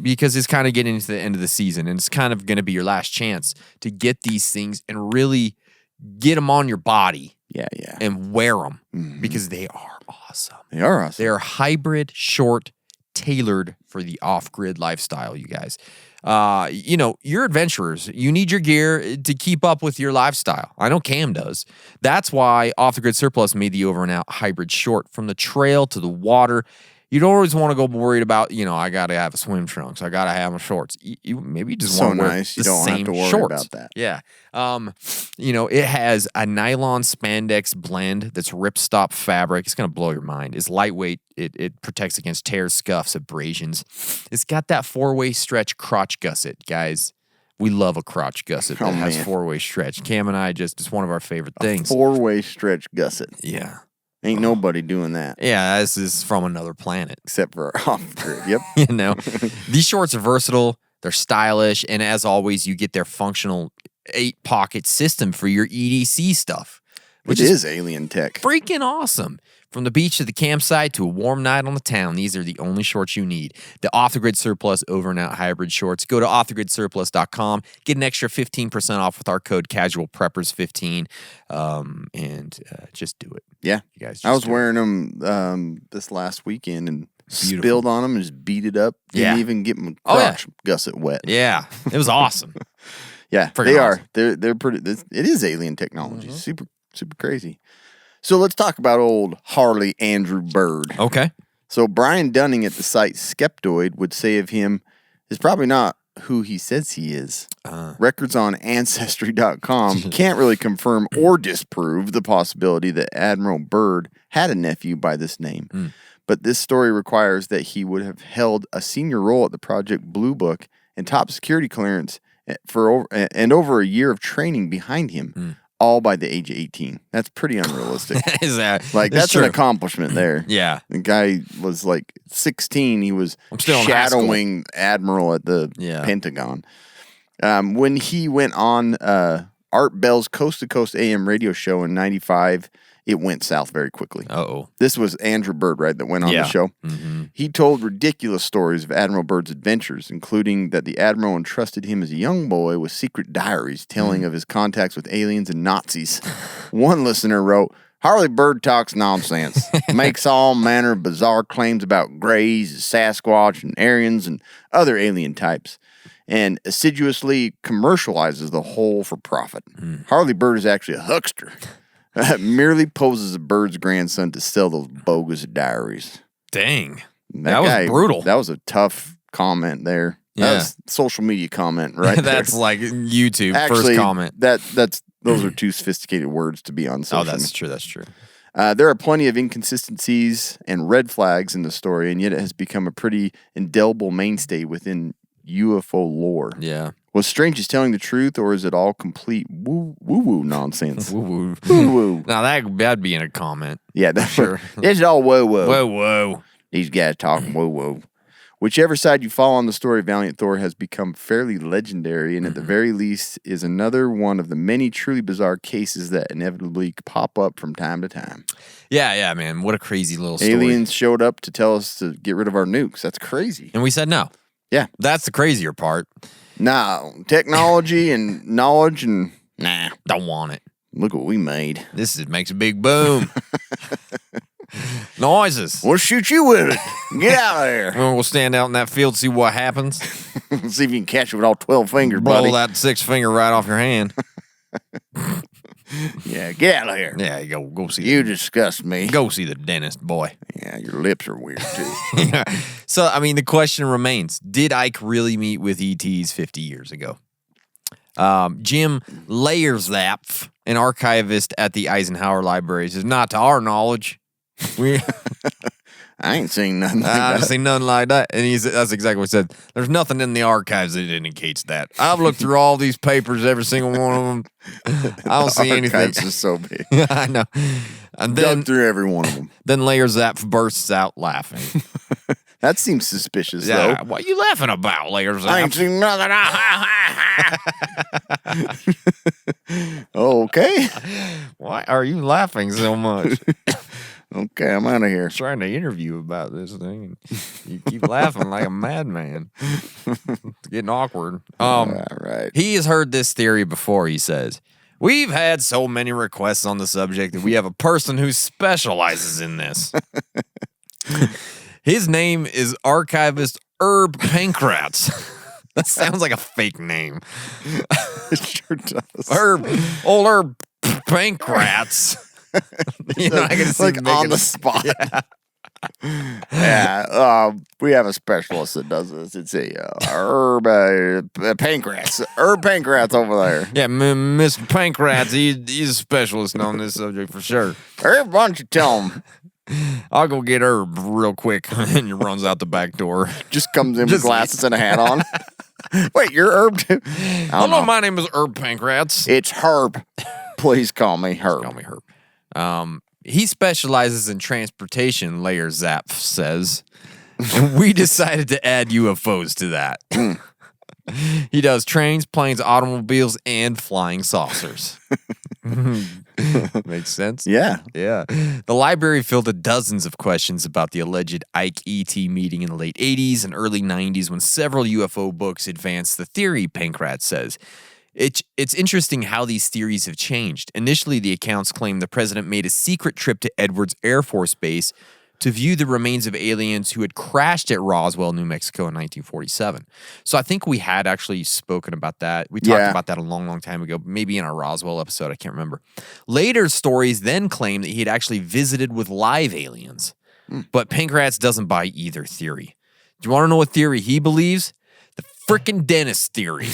because it's kind of getting into the end of the season, and it's kind of going to be your last chance to get these things and really get them on your body Yeah, yeah. and wear them because they are awesome. They are awesome. They're hybrid short tailored for the off-grid lifestyle, you guys. You're adventurers. You need your gear to keep up with your lifestyle. I know Cam does. That's why Off the Grid Surplus made the over and out hybrid short. From the trail to the water, you don't always want to go worried about, I got to have a swim trunks. I got to have my shorts. Maybe you just So want to wear nice. the You don't have same to worry shorts. about that. Yeah. It has a nylon spandex blend that's ripstop fabric. It's going to blow your mind. It's lightweight. It protects against tears, scuffs, abrasions. It's got that 4-way stretch crotch gusset, guys. We love a crotch gusset that has man. 4-way stretch. Cam and I it's one of our favorite things. 4-way stretch gusset. Yeah. Ain't nobody doing that Yeah, this is from another planet. except for off grid. Yep. These shorts are versatile, they're stylish, and as always, you get their functional 8-pocket system for your EDC stuff, which Which is alien tech. freaking awesome. From the beach to the campsite to a warm night on the town, these are the only shorts you need. The Off the Grid Surplus over and out hybrid shorts. Go to offthegridsurplus.com. Get an extra 15% off with our code CASUALPREPPERS15, and just do it. Yeah. You guys I was just do it. wearing them this last weekend, and spilled on them and just beat it up. Didn't even get my crotch gusset wet. Yeah, it was awesome. Yeah, Freaking they are. awesome. They're pretty. It is alien technology. Super crazy. So let's talk about old Harley Andrew Bird. Okay. So Brian Dunning at the site Skeptoid would say of him is probably not who he says he is. Records on Ancestry.com can't really confirm or disprove the possibility that Admiral Byrd had a nephew by this name. But this story requires that he would have held a senior role at the Project Blue Book and top security clearance for over a year of training behind him, all by the age of 18. That's pretty unrealistic. That's true. an accomplishment there. Yeah. The guy was like 16. He was shadowing Admiral at the Pentagon. When he went on Art Bell's Coast to Coast AM radio show in 95, it went south very quickly. Uh-oh. This was Andrew Bird, right, that went on the show. He told ridiculous stories of Admiral Byrd's adventures, including that the Admiral entrusted him as a young boy with secret diaries telling of his contacts with aliens and Nazis. One listener wrote, Harley Bird talks nonsense, makes all manner of bizarre claims about Greys, Sasquatch, and Aryans, and other alien types, and assiduously commercializes the whole for profit. Harley Bird is actually a huckster. Merely poses a Bird's grandson to sell those bogus diaries. Dang. That was brutal. That was a tough comment there. That was social media comment, right? That's like YouTube, Actually, first comment. Those are too sophisticated words to be on social media. That's true. There are plenty of inconsistencies and red flags in the story, and yet it has become a pretty indelible mainstay within UFO lore. Yeah. Was Strange is telling the truth, or is it all complete woo-woo nonsense? Woo-woo. Woo-woo. Now, that'd be in a comment. Yeah, that's sure. It's all woo-woo. Whoa. These guys talking woo-woo. Whichever side you fall on the story, Valiant Thor has become fairly legendary, and at the very least is another one of the many truly bizarre cases that inevitably pop up from time to time. Yeah, man. What a crazy little story. Aliens showed up to tell us to get rid of our nukes. That's crazy. And we said no. Yeah. That's the crazier part. No, technology and knowledge and nah. Don't want it. Look what we made. Makes a big boom. Noises. We'll shoot you with it. Get out of there. We'll stand out in that field, see what happens. See if you can catch it with all 12 fingers, Blow buddy. that 6 finger right off your hand. Yeah, get out of here. Yeah, go see. You disgust me. Go see the dentist, boy. Yeah, your lips are weird too. So, I mean, the question remains: did Ike really meet with ETs 50 years ago? Jim Layerzapf, an archivist at the Eisenhower Library, says, "Not to our knowledge." I ain't seen nothing like I that. ain't seen nothing like that. And that's exactly what he said. There's nothing in the archives that indicates that. I've looked through all these papers, every single one of them. I don't see anything. Archives is so big. I know. And then Dug through every one of them. Then Layerzapf bursts out laughing. That seems suspicious, Yeah, though. what are you laughing about, Layerzapf? I ain't seen nothing. Okay. Why are you laughing so much? Okay, I'm out of here. I'm trying to interview about this thing, and you keep laughing like a madman. It's getting awkward. All right. He has heard this theory before, he says. We've had so many requests on the subject that we have a person who specializes in this. His name is archivist Herb Pankratz. That sounds like a fake name. It sure does. Old Herb Pankratz. You know, I can see like him on making- the spot. Yeah. We have a specialist that does this. It's a Herb Pankratz. Herb Pankratz over there. Yeah, Mr. Pankratz, he's a specialist on this subject for sure. Herb, why don't you tell him? I'll go get Herb real quick. And he runs out the back door. Just comes in with Just- glasses and a hat on. Wait, you're Herb too? I don't Hello, know. my name is Herb Pankratz. It's Herb. Please call me Herb. Call me Herb. He specializes in transportation, Layerzapf says. And we decided to add UFOs to that. He does trains, planes, automobiles, and flying saucers. Makes sense? Yeah. Yeah. The library fielded dozens of questions about the alleged Ike E.T. meeting in the late 80s and early 90s when several UFO books advanced the theory, Pankratz says. It's interesting how these theories have changed. Initially, the accounts claimed the president made a secret trip to Edwards Air Force Base to view the remains of aliens who had crashed at Roswell, New Mexico in 1947. So I think we had actually spoken about that. We talked about that a long, long time ago, maybe in our Roswell episode. I can't remember. Later stories then claim that he had actually visited with live aliens. But Pancratz doesn't buy either theory. Do you want to know what theory he believes? The frickin' dentist theory.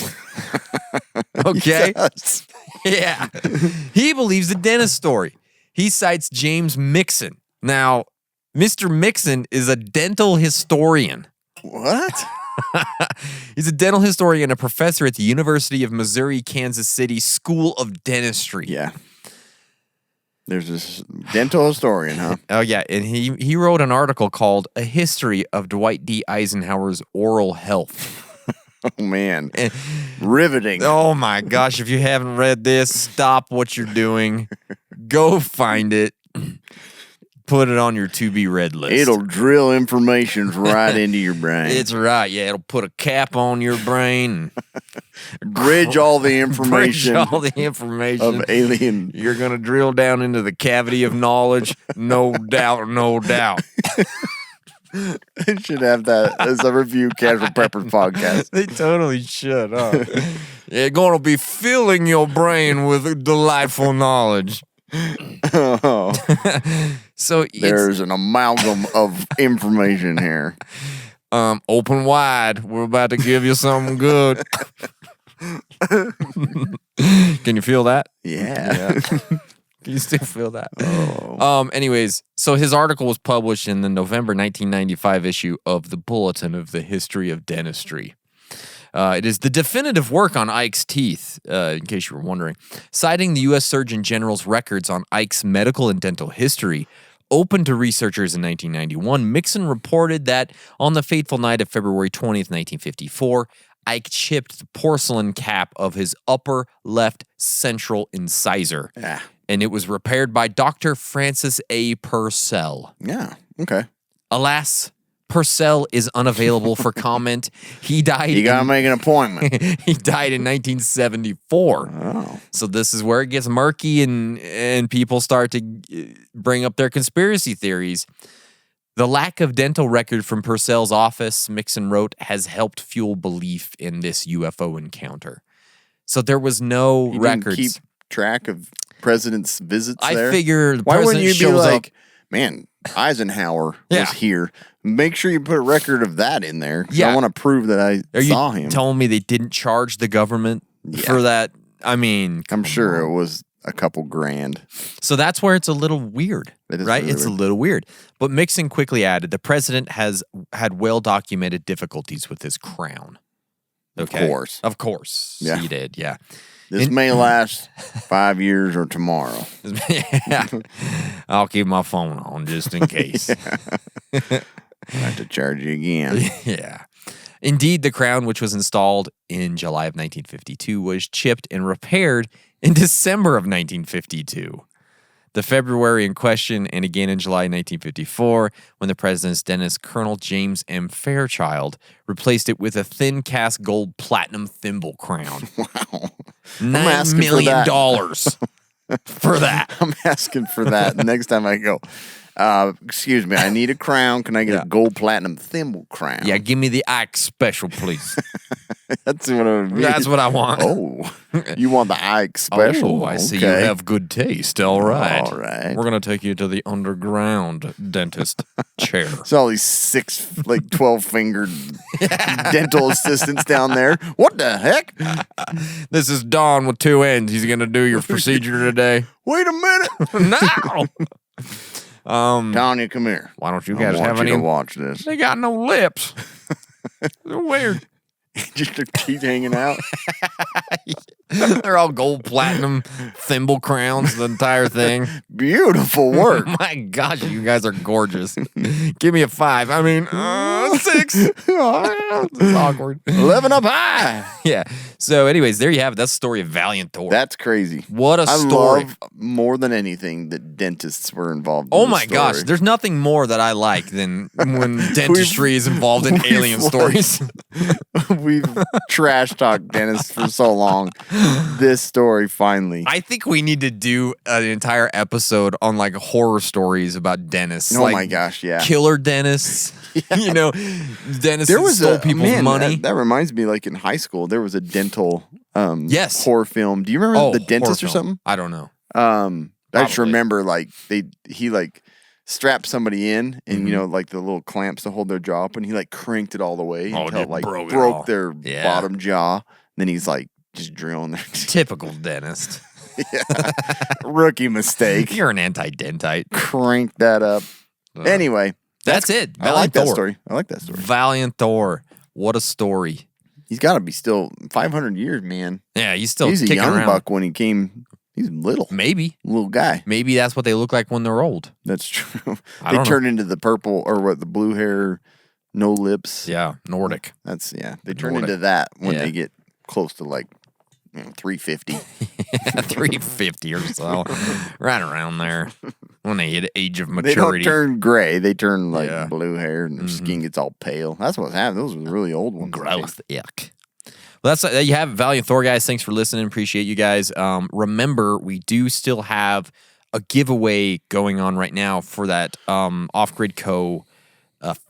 Okay? Yes. Yeah. He believes the dentist story. He cites James Nixon. Now, Mr. Nixon is a dental historian. What? He's a dental historian and a professor at the University of Missouri, Kansas City School of Dentistry. Yeah. There's this dental historian, huh? Oh, yeah. And he wrote an article called A History of Dwight D. Eisenhower's Oral Health. Oh, man. Riveting. Oh, my gosh. If you haven't read this, stop what you're doing. Go find it. Put it on your to-be-read list. It'll drill information right into your brain. It's right. Yeah, it'll put a cap on your brain. Bridge all the information. Bridge all the information. Of alien. You're going to drill down into the cavity of knowledge. No doubt, no doubt. They should have that as a review Casual Preppers podcast. They totally should, huh? They're going to be filling your brain with delightful knowledge. Oh. So there's an amalgam of information here. Open wide. We're about to give you something good. Can you feel that? Yeah. Can you still feel that? Oh. Anyways, so his article was published in the November 1995 issue of the Bulletin of the History of Dentistry. It is the definitive work on Ike's teeth, in case you were wondering. Citing the U.S. Surgeon General's records on Ike's medical and dental history, open to researchers in 1991, Nixon reported that on the fateful night of February 20th, 1954, Ike chipped the porcelain cap of his upper left central incisor. Yeah. And it was repaired by Dr. Francis A. Purcell. Yeah. Okay. Alas, Purcell is unavailable for comment. He died. You gotta make an appointment. He died in 1974. Oh. So this is where it gets murky and people start to bring up their conspiracy theories. The lack of dental record from Purcell's office, Nixon wrote, has helped fuel belief in this UFO encounter. So there was no You records. didn't keep track of president's visits there? I figure the Why wouldn't president you be shows like, up. man, Eisenhower Yeah. was here. Make sure you put a record of that in there. 'Cause Yeah. I want to prove that I Are saw you him. telling me they didn't charge the government for that? I mean, I'm sure it was a couple grand. so that's where it's a little weird, It is right? really It's a weird. little weird. But Nixon quickly added, the president has had well-documented difficulties with his crown. Okay? Of course. Yeah. Yeah. He did, yeah. This may last 5 years or tomorrow. Yeah. I'll keep my phone on just in case. I have to charge you again. Yeah. Indeed, the crown, which was installed in July of 1952, was chipped and repaired in December of 1952. The February in question, and again in July 1954, when the president's dentist, Colonel James M. Fairchild, replaced it with a thin cast gold platinum thimble crown. Wow. $9 asking for million that. for that. I'm asking for that next time I go. Excuse me, I need a crown. Can I get a gold platinum thimble crown? Yeah, give me the Ike special, please. That's what it would be. That's what I want. Oh, you want the Ike special? Oh, I see you Okay. have good taste. All right. All right. We're going to take you to the underground dentist chair. It's all these 12-fingered dental assistants down there. What the heck? This is Don with two ends. He's going to do your procedure today. Wait a minute. Now. Tanya, come here. Why don't you I guys want have you any? to watch this. They got no lips. They're weird. Just their teeth hanging out. They're all gold platinum thimble crowns, the entire thing. Beautiful work. My gosh, you guys are gorgeous. Give me a 5. I mean, 6. It's awkward. 11 up high. Yeah. So, anyways, there you have it. That's the story of Valiant Thor. That's crazy. What a I story. love more than anything that dentists were involved in Oh this my gosh, story. there's nothing more that I like than when dentistry is involved in alien stories. We've trash talked dentists for so long. This story finally. I think we need to do an entire episode on like horror stories about dentists. Oh like my gosh, yeah. Killer dentists. You know, dentists There that was stole people's money. That reminds me, like in high school, there was a dental Yes. horror film. Do you remember The Dentist or horror film. something? I don't know. I just Probably. remember like he like strapped somebody in and you know like the little clamps to hold their jaw up and he like cranked it all the way until just like broke it all. their Yeah. bottom jaw. And then he's like just drilling their Typical dentist. rookie mistake. You're an anti-dentite. Crank that up. Anyway, That's it. I like Valiant that Thor. story. I like that story. Valiant Thor. What a story. He's got to be still 500 years, man. Yeah, he's still He's a kicking young around. buck when he came. He's little. Maybe. Little guy. Maybe that's what they look like when they're old. That's true. I They don't turn into the purple or what? The blue hair, no lips. Yeah, Nordic. That's They turn Nordic. into that when Yeah. they get close to like 350. 350 or so. Right around there. When they hit age of They don't maturity. turn gray. They turn like Yeah. blue hair and their skin gets all pale. That's what's happening. Those were really old ones. Growth. Yuck. Well, that's you have Valiant Thor, guys. Thanks for listening. Appreciate you guys. Remember, we do still have a giveaway going on right now for that Off Grid Co.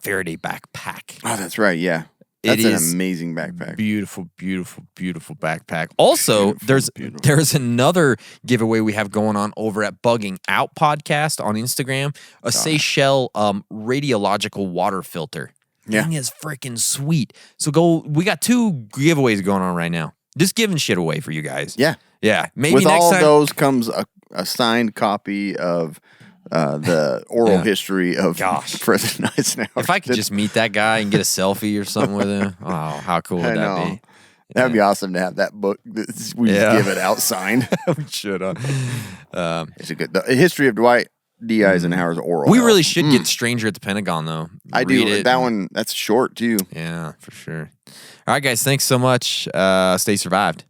Faraday backpack. Oh, that's right. Yeah. It That's an is amazing backpack. Beautiful, beautiful, beautiful backpack. Also, Beautiful. there's another giveaway we have going on over at Bugging Out Podcast on Instagram. A Seychelles radiological water filter. Yeah. Thing is freaking sweet. So go. We got 2 giveaways going on right now. Just giving shit away for you guys. Yeah. Yeah. Maybe With next all time. those comes a signed copy of the oral Yeah. history of Gosh. President Eisenhower. If I could just meet that guy and get a selfie or something with him, oh, how cool I would that know. be? That'd be awesome to have that book. We Yeah. just give it out signed. We should. It's a good the history of Dwight D. Eisenhower's oral. We health. really should get Stranger at the Pentagon, though. I Read do it that and- one. That's short too. Yeah, for sure. All right, guys. Thanks so much. Stay survived.